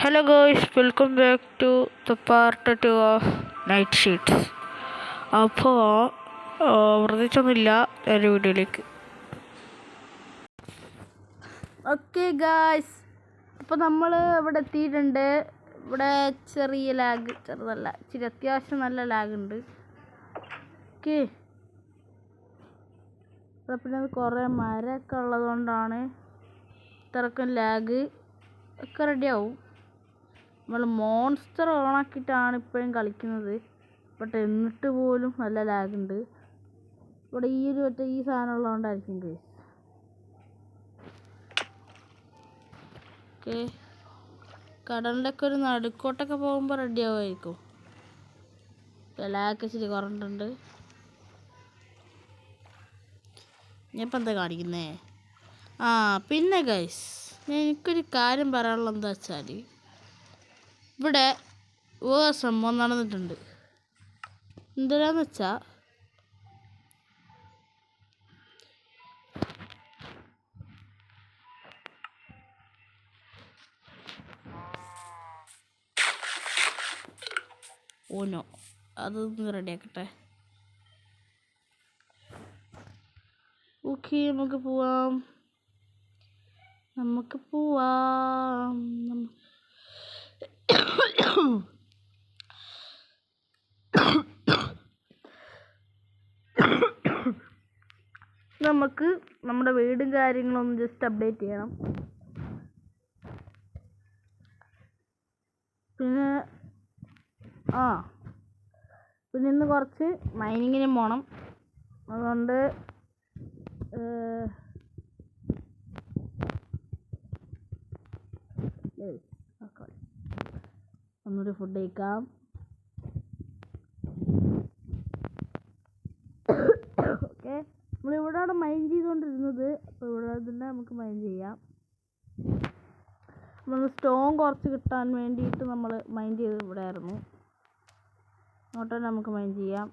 Hello guys, welcome back to the part 2 of Night Sheets. അപ്പോൾ പ്രത്യേകിച്ചൊന്നുമില്ല എൻ്റെ വീഡിയോയിലേക്ക്. ഓക്കെ ഗായ്സ്, അപ്പോൾ നമ്മൾ ഇവിടെ എത്തിയിട്ടുണ്ട്. ഇവിടെ ചെറിയ ലാഗ്, ചെറുതല്ല, ഇച്ചിരി അത്യാവശ്യം നല്ല ലാഗ് ഉണ്ട്. ഓക്കെ, ഇവിടെ പിന്നെ കുറേ മരമൊക്കെ ഉള്ളതുകൊണ്ടാണ് ഇത്രക്കും ലാഗ്. ഒക്കെ റെഡിയാവും. നമ്മൾ മോൺസ്റ്റർ ഓണാക്കിയിട്ടാണ് ഇപ്പോഴും കളിക്കുന്നത്. ബട്ട് എന്നിട്ട് പോലും നല്ല ലാഗുണ്ട്. ഇവിടെ ഈ സാധനം ഉള്ളതുകൊണ്ടായിരിക്കും ഗൈസ്. ഓക്കെ, കടലിൻ്റെ ഒക്കെ ഒരു നടുക്കോട്ടൊക്കെ പോകുമ്പോൾ റെഡി ആവുമായിരിക്കും. ലാഗ് ഇച്ചിരി കുറഞ്ഞിട്ടുണ്ട്. ഞാനിപ്പോൾ എന്താ കാണിക്കുന്നേ? പിന്നെ ഗൈസ്, എനിക്കൊരു കാര്യം പറയാനുള്ളത് എന്താ വെച്ചാൽ, ഇവിടെ വേറെ സംഭവം നടന്നിട്ടുണ്ട്. എന്തിനാന്ന് വെച്ചാൽ, ഓനോ അതൊന്ന് റെഡിയാക്കട്ടെ. ഓക്കെ, നമുക്ക് പോവാം. നമുക്ക് നമ്മുടെ വീടും കാര്യങ്ങളൊന്നും ജസ്റ്റ് അപ്ഡേറ്റ് ചെയ്യണം. പിന്നെ ഇന്ന് കുറച്ച് മൈനിങ്ങിനും പോകണം. അതുകൊണ്ട് ഒന്നുകൂടി ഫുഡ് കഴിക്കാം. ഓക്കെ, നമ്മളിവിടെയാണ് മൈൻ ചെയ്തുകൊണ്ടിരുന്നത്. അപ്പോൾ ഇവിടെ തന്നെ നമുക്ക് മൈൻ ചെയ്യാം. നമ്മൾ സ്റ്റോൺ കുറച്ച് കിട്ടാൻ വേണ്ടിയിട്ട് നമ്മൾ മൈൻ ചെയ്ത് ഇവിടെ ആയിരുന്നു. അങ്ങോട്ട് തന്നെ നമുക്ക് മൈൻ ചെയ്യാം.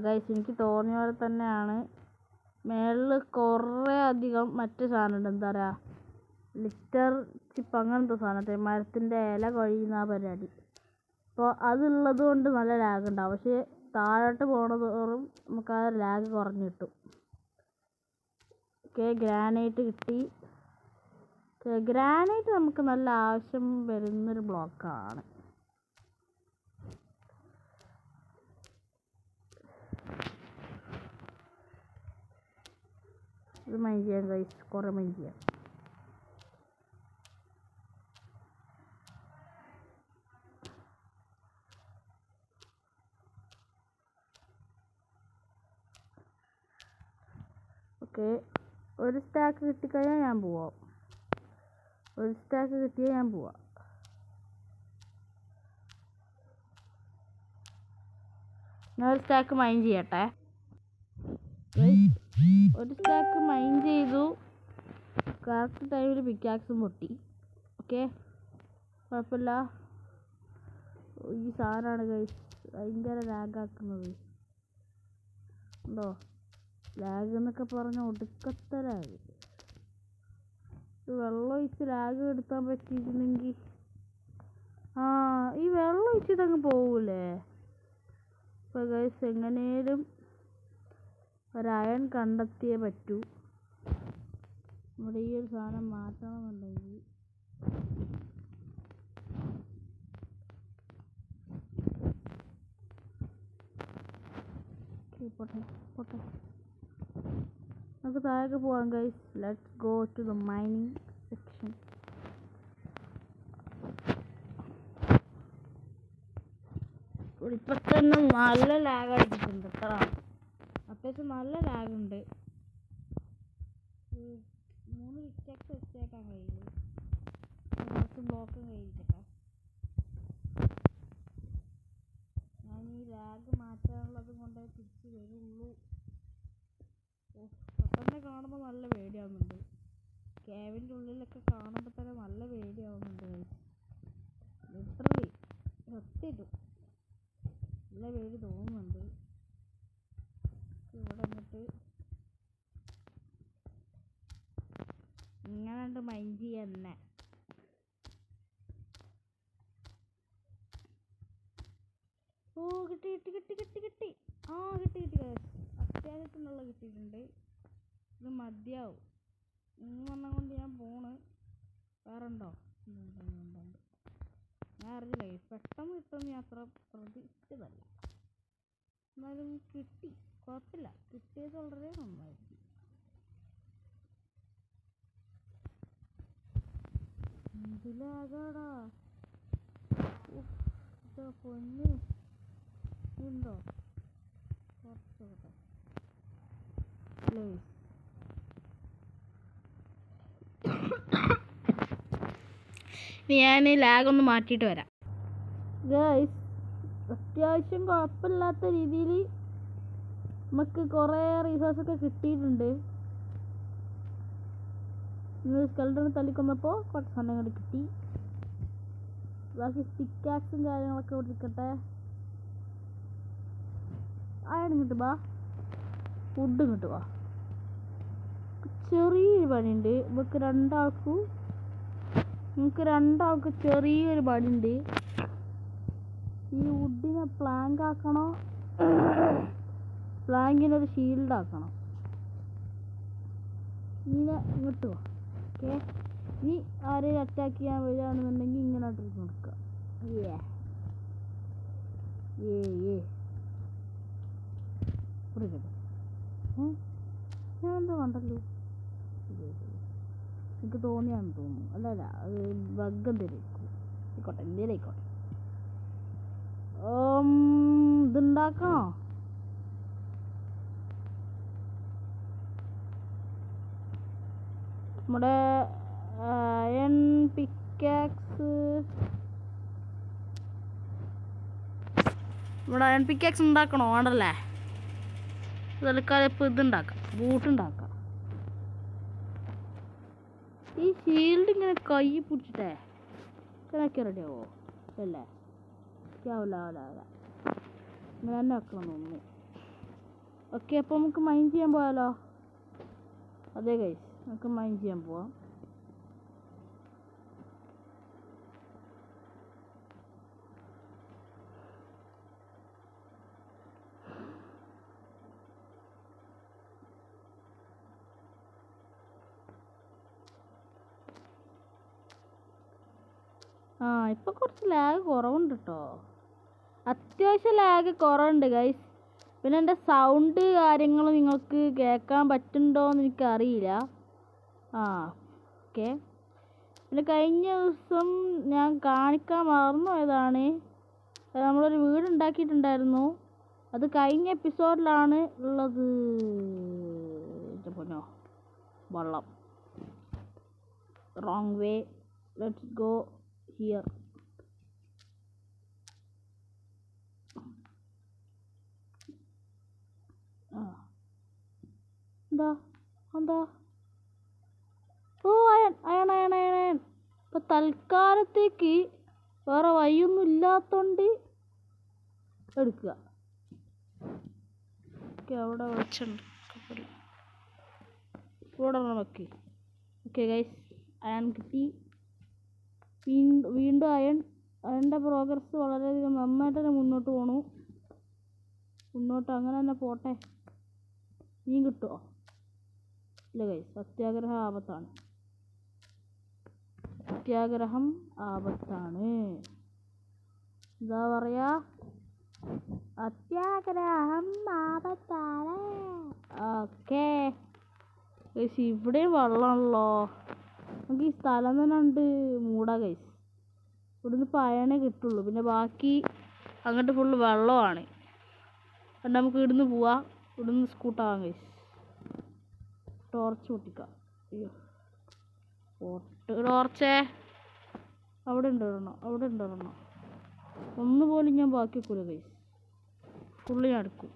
ഗൈസ്, എനിക്ക് തോന്നിയ പോലെ തന്നെയാണ്. മേളിൽ കുറേ അധികം മറ്റു സാധനമുണ്ട്. എന്താ പറയുക, ലിറ്റർ ചിപ്പ് അങ്ങനത്തെ സാധനത്തെ മരത്തിൻ്റെ ഇല കൊഴിയുന്ന ആ പരിപാടി. അപ്പോൾ അതുള്ളത് കൊണ്ട് നല്ല ലാഗ് ഉണ്ടാവും. പക്ഷേ താഴോട്ട് പോണതോറും നമുക്ക് ആ ലാഗ് കുറഞ്ഞ് കിട്ടും. ഓക്കെ, ഗ്രാനൈറ്റ് കിട്ടി. ഗ്രാനൈറ്റ് നമുക്ക് നല്ല ആവശ്യം വരുന്നൊരു ബ്ലോക്കാണ്. ഇത് മൈൻ ചെയ്യാം ഗൈസ്, കുറേ മൈൻ ചെയ്യാം. ഓക്കെ, ഒരു സ്റ്റാക്ക് കിട്ടിക്കഴിഞ്ഞാൽ ഞാൻ പോവാം. ഞാൻ ഒരു സ്റ്റാക്ക് മൈൻ ചെയ്യട്ടെ. ഒരു സ്റ്റാക്ക് മൈൻ ചെയ്തു. കറക്റ്റ് ടൈമിൽ പിക്കാക്സും പൊട്ടി. ഓക്കെ, കുഴപ്പമില്ല. ഈ സാധനമാണ് ഗൈസ് ഭയങ്കര ലാഗാക്കുന്നത്. ഉണ്ടോ, ലാഗ് എന്നൊക്കെ പറഞ്ഞാൽ ഒടുക്കത്തെ ലാഗ്. വെള്ളം ഒഴിച്ച് ലാഗ് എടുത്താൻ പറ്റിയിരുന്നെങ്കിൽ ഈ വെള്ളം ഒഴിച്ചിട്ടങ്ങ് പോകൂലേ. അപ്പോൾ ഗൈസ്, എങ്ങനെയും ഒരു അയൺ കണ്ടെത്തിയേ പറ്റൂ. നമ്മുടെ ഈ ഒരു സാധനം മാറ്റണമെന്നുണ്ടെങ്കിൽ പോട്ടെ നമുക്ക് താഴേക്ക് പോവാം guys. Let's go to the mining section. ഇപ്പം തന്നെ നല്ല ലാഗ് അടിച്ചിട്ടുണ്ട്. അത്യാവശ്യം നല്ല ലാഗുണ്ട്. 3 വിക്കറ്റ് വെച്ചേക്കാൻ കഴിയുള്ളൂ. കുറച്ച് ബ്ലോക്കും കഴിയിച്ചേക്കാം. ഞാൻ ഈ ലാഗ് മാറ്റാനുള്ളത് കൊണ്ടേ തിരിച്ച് വരുള്ളൂ. പെട്ടെന്ന് കാണുമ്പോൾ നല്ല പേടിയാവുന്നുണ്ട്. കേവിൻ്റെ ഉള്ളിലൊക്കെ കാണുമ്പോൾ തന്നെ നല്ല പേടിയാവുന്നുണ്ട്. ലിറ്ററലി സത്യമായിട്ടും നല്ല പേടി തോന്നുന്നുണ്ട്. ഇവിടെ വന്നിട്ട് ഇങ്ങനെ മൈൻഡ് തന്നെ. ഓ കിട്ടി കിട്ടി കിട്ടി കിട്ടി കിട്ടി ആ കിട്ടി കിട്ടി അത്യാവശ്യത്തിനുള്ള കിട്ടിയിട്ടുണ്ട്. ഇത് മതിയാവും. 3 കൊണ്ട് ഞാൻ പോണ്. വേറെ ഉണ്ടോ? ഞാൻ അറിയില്ല. പെട്ടെന്ന് കിട്ടുമെന്ന് ഞാൻ അത്ര പ്രതീക്ഷിച്ചതല്ല. എന്നാലും കിട്ടി. കുഴപ്പമില്ല. കിട്ടിയത് വളരെ നന്നായിരിക്കും. എന്തിലാകാടാ പൊന്ന് ഉണ്ടോ? കുറച്ച് ഞാൻ ലാഗൊന്ന് മാറ്റിയിട്ട് വരാം. ഗൈസ്, അത്യാവശ്യം കുഴപ്പമില്ലാത്ത രീതിയിൽ നമുക്ക് കുറേ റിസോഴ്സൊക്കെ കിട്ടിയിട്ടുണ്ട്. നിങ്ങൾ സ്കെൽട്ടൺ തല്ലിക്കൊന്നപ്പോൾ കുറച്ച് സമയം കിട്ടി. ബാക്കി സ്റ്റിക്കാക്സും കാര്യങ്ങളൊക്കെ കൊടുക്കട്ടെ. അയൺ കിട്ടുവാ, ഫുഡും കിട്ടുവാ. ചെറിയൊരു പണിയുണ്ട് നിങ്ങൾക്ക് രണ്ടാൾക്ക് ചെറിയൊരു പണിയുണ്ട്. ഈ വുഡിനെ പ്ലാങ്ക് ആക്കണോ, പ്ലാങ്കിനൊരു ഷീൽഡ് ആക്കണം. ഇങ്ങനെ ഇങ്ങോട്ട് വാ. ഓക്കെ, ഇനി ആരെയും അറ്റാക്ക് ചെയ്യാൻ വരികയാണെന്നുണ്ടെങ്കിൽ ഇങ്ങനെ ട്രിക്ക് കൊടുക്കുക. ഞാൻ എന്താ കണ്ടല്ലോ, എനിക്ക് തോന്നിയാന്ന് തോന്നുന്നു. അല്ല അത് ബഗ് എന്തേലും ആയിക്കോട്ടെ, എന്തേലും ആയിക്കോട്ടെ. ഇതുണ്ടാക്കണോ? നമ്മുടെ അയൺ പിക്കാക്സ് ഉണ്ടാക്കണോ? വേണ്ടല്ലേ. തൽക്കാലം ഇപ്പം ഇതുണ്ടാക്കാം, ബൂട്ടുണ്ടാക്കാം. ഈ ഷീൽഡ് ഇങ്ങനെ കൈ പിടിച്ചിട്ടേ ഇങ്ങനെയൊക്കെ റെഡിയാവോ? അല്ലേ, ആവില്ല ഇങ്ങനെ തന്നെ വെക്കണം തോന്നുന്നു. ഓക്കെ, അപ്പോൾ നമുക്ക് മൈൻ ചെയ്യാൻ പോയാലോ? അതെ ഗൈസ്, നമുക്ക് മൈൻ ചെയ്യാൻ പോവാം. ഇപ്പം കുറച്ച് ലാഗ് കുറവുണ്ട് കേട്ടോ. അത്യാവശ്യം ലാഗ് കുറവുണ്ട് ഗൈസ്. പിന്നെ എൻ്റെ സൗണ്ട് കാര്യങ്ങൾ നിങ്ങൾക്ക് കേൾക്കാൻ പറ്റുന്നുണ്ടോ എന്ന് എനിക്കറിയില്ല. ഓക്കെ. പിന്നെ കഴിഞ്ഞ ദിവസം ഞാൻ കാണിക്കാൻ മറന്നു പോയതാണ്. നമ്മളൊരു വീട് ഉണ്ടാക്കിയിട്ടുണ്ടായിരുന്നു. അത് കഴിഞ്ഞ എപ്പിസോഡിലാണ് ഉള്ളത്. പൊന്നോ, വെള്ളം wrong way. Let's go here. എന്താ ഓ അയൺ. ഇപ്പൊ തൽക്കാലത്തേക്ക് വേറെ വഴിയൊന്നും ഇല്ലാത്തോണ്ട് എടുക്കുക. അവിടെ വെച്ചുണ്ട്, ഇവിടെ വെക്കി. ഓക്കെ ഗൈസ്, അയൺ കിട്ടി. വീണ്ടും അയണിൻ്റെ പ്രോഗ്രസ് വളരെയധികം നന്നായിട്ട് തന്നെ മുന്നോട്ട് പോണു. അങ്ങനെ തന്നെ പോട്ടെ. മീൻ കിട്ടുമോ? ഇല്ല ഗൈസ്, സത്യാഗ്രഹം ആപത്താണ്. എന്താ പറയാ, അത്യാഗ്രഹം ആപത്താണ്. ഓക്കെ ഗൈസ്, ഇവിടെയും വെള്ളമാണല്ലോ. നമുക്ക് ഈ സ്ഥലം തന്നെ ഉണ്ട് മൂടാ ഗൈസ്. ഇവിടുന്ന് ഇപ്പോൾ അയണേ കിട്ടുള്ളൂ. പിന്നെ ബാക്കി അങ്ങോട്ട് ഫുള്ള് വെള്ളമാണ്. അതുകൊണ്ട് നമുക്ക് ഇവിടുന്ന് പോവാം. ഇവിടുന്ന് സ്കൂട്ടാവാം ഗൈസ്. ടോർച്ച് പൊട്ടിക്കാം. അയ്യോ, ടോർച്ചേ അവിടെ ഉണ്ടോ? ഒന്നുപോലും ഞാൻ ബാക്കി വെക്കൂല ഗൈസ്. ഫുള്ള് ഞാൻ എടുക്കും.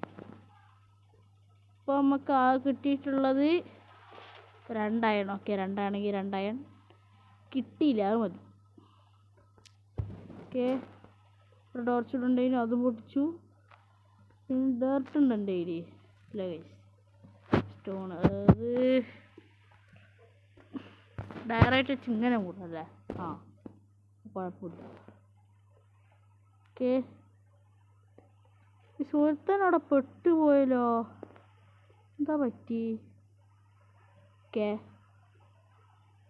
ഇപ്പോൾ നമുക്ക് കിട്ടിയിട്ടുള്ളത് 2 അയൺ. ഓക്കെ, 2 ആണെങ്കിൽ 2 അയൺ കിട്ടിയില്ല, അത് മതി. ഓക്കെ, ഒരു ടോർച്ച് ഇടുന്നുണ്ടെങ്കിലും അതും പൊട്ടിച്ചു. പിന്നെ ഡേർട്ട് ഉണ്ട് എൻ്റെ കയ്യിൽ. ഇല്ല ഗൈസ്, സ്റ്റോൺ. അതായത് ഡയറക്റ്റ് വെച്ച് ഇങ്ങനെ കൂടല്ലേ? ആ, കുഴപ്പമില്ല. ഓക്കെ, ഈ സുഹൃത്തൻ അവിടെ പെട്ടുപോയല്ലോ, എന്താ പറ്റി? ഓക്കെ,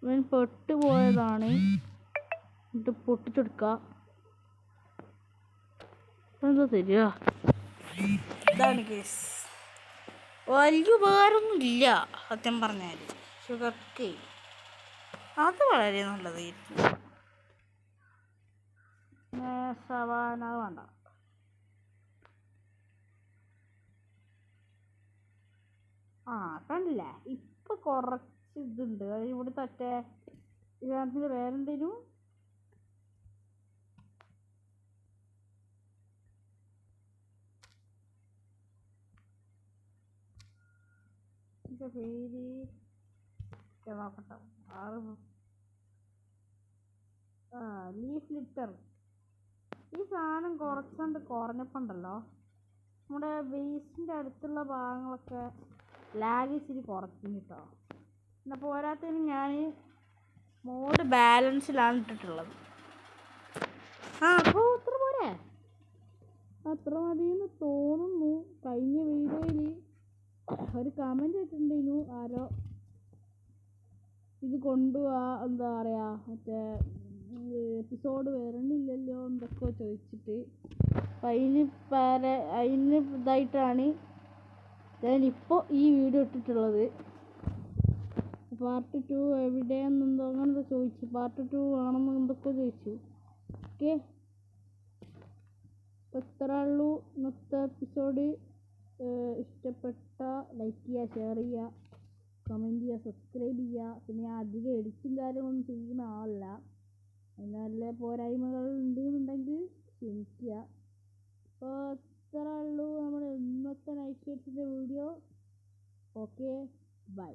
ഇവൻ പെട്ടുപോയതാണ്. ഇത് പൊട്ടിച്ചെടുക്ക. എന്താ തരിക? ഇതാണ് കേസ്. വലിയ ഉപകാരമൊന്നും ഇല്ല സത്യം പറഞ്ഞാൽ. ഷുഗർ കെയിൻ അത് വളരെ നല്ലതായിരിക്കും. സവാന വേണ്ട. ആ, കണ്ടില്ലേ, ഇപ്പൊ കുറച്ച് ഇതുണ്ട്. ഇവിടെ തറ്റേ ഇതിനകത്ത് വേറെന്തേലും പേര് നോക്കട്ടെ. Leaf litre. ഈ സാധനം കുറഞ്ഞപ്പോണ്ടല്ലോ നമ്മുടെ ബേസിൻ്റെ അടുത്തുള്ള ഭാഗങ്ങളൊക്കെ ലാഗ് ഇച്ചിരി കുറയ്ക്കും കേട്ടോ. പിന്നെ പോരാത്തതിന് ഞാൻ മോഡ് ബാലൻസിലാണ് ഇട്ടിട്ടുള്ളത്. അപ്പോൾ അത്ര പോരെ, അത്ര മതിയെന്ന് തോന്നുന്നു. കഴിഞ്ഞ വീഡിയോയിൽ ഒരു കമൻറ്റ് ഇട്ടിട്ടുണ്ടായിരുന്നു, ആരോ ഇത് കൊണ്ടുപോവാ, എന്താ പറയുക, മറ്റേ എപ്പിസോഡ് വരണില്ലല്ലോ എന്തൊക്കെ ചോദിച്ചിട്ട്. അപ്പം അതിന് ഇതായിട്ടാണ് ഞാനിപ്പോൾ ഈ വീഡിയോ ഇട്ടിട്ടുള്ളത്. പാർട്ട് 2 എവിടെയെന്നെന്തോ അങ്ങനെന്തോ ചോദിച്ചു. പാർട്ട് 2 വേണമെന്ന് എന്തൊക്കെ ചോദിച്ചു. ഓക്കെ, ഇത്ര ഉള്ളൂ ഇന്നത്തെ എപ്പിസോഡ്. ഇഷ്ടപ്പെട്ട ലൈക്ക് ചെയ്യുക, ഷെയർ ചെയ്യുക, കമൻറ്റ് ചെയ്യുക, സബ്സ്ക്രൈബ് ചെയ്യുക. പിന്നെ ഞാൻ അധികം എഡിറ്റും കാര്യങ്ങളൊന്നും ചെയ്യുന്ന ആളല്ല. അതിന് നല്ല പോരായ്മകൾ ഉണ്ടെന്നുണ്ടെങ്കിൽ ക്ഷമിക്കുക. അപ്പോൾ ഇത്ര ഉള്ളൂ നമ്മുടെ ഇന്നത്തെ നൈറ്റ് ഷോട്ടിൻ്റെ വീഡിയോ. Okay, by.